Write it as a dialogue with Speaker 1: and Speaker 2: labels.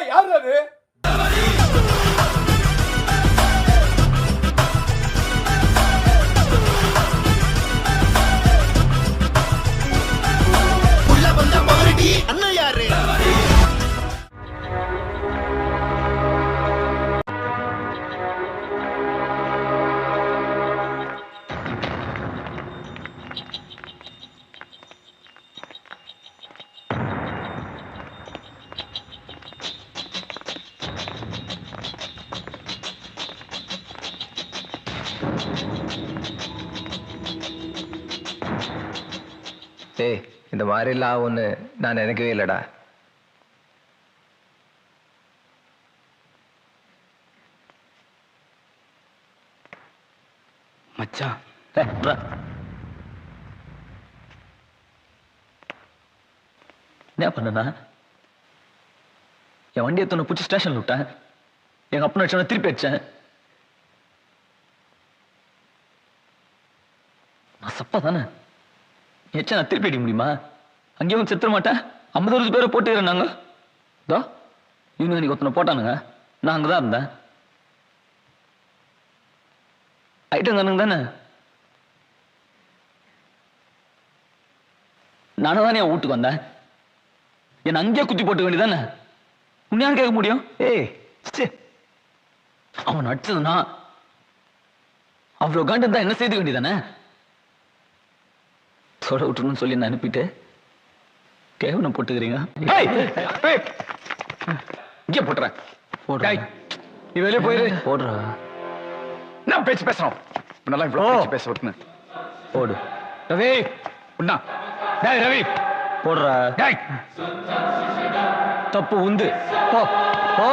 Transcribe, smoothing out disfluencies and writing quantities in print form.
Speaker 1: யாரு அது?
Speaker 2: அண்ணன் யாரு?
Speaker 3: டேய், இந்த மாதிரிலாம் ஆகும்னு நான் நினைக்கவே இல்லடா.
Speaker 4: மச்சான் என்ன பண்ணா? என் வண்டி எத்தனை பிடிச்சி ஸ்டேஷன்ல விட்டேன். எங்க அப்பா அடிச்சவன திருப்பி அடிச்சேன். நான் சப்பா தானே எச்சா நான் திருப்பி அடிக்க முடியுமா? அங்கேயும் செத்துற மாட்டேன். 50 பேரை போட்டு நாங்க இதோ இவங்க அன்னைக்கு ஒருத்தனை போட்டானுங்க. நான் அங்கதான் இருந்தேன். ஐட்டம் தானுங்க தானே. நானும் தானே என் வீட்டுக்கு வந்தேன். என்ன அங்கேயே குத்தி போட்டு வேண்டியதானே. உன்னையான்னு கேட்க முடியும்?
Speaker 3: ஏய்,
Speaker 4: அவன் அடிச்சதுன்னா அவ்வளவு காண்டு இருந்தா என்ன செய்து வேண்டியதானே. தொட விட்டுணும்னு சொல்லி நான் அனுப்பிட்டு கேவனை போட்டுக்கிறீங்க. இங்கே போட்டுறேன்.
Speaker 1: நீ வெளியே போயிரு.
Speaker 4: போடுறா.
Speaker 1: நான் பேச்சு பேசுறோம். நல்லா இவ்வளவு பேச விட்டுன்னு
Speaker 4: போடு.
Speaker 1: ரவி உண்ணா. டேய் ரவி
Speaker 4: போடுறா.
Speaker 1: டேய்
Speaker 4: தப்பு உந்து. போ போ.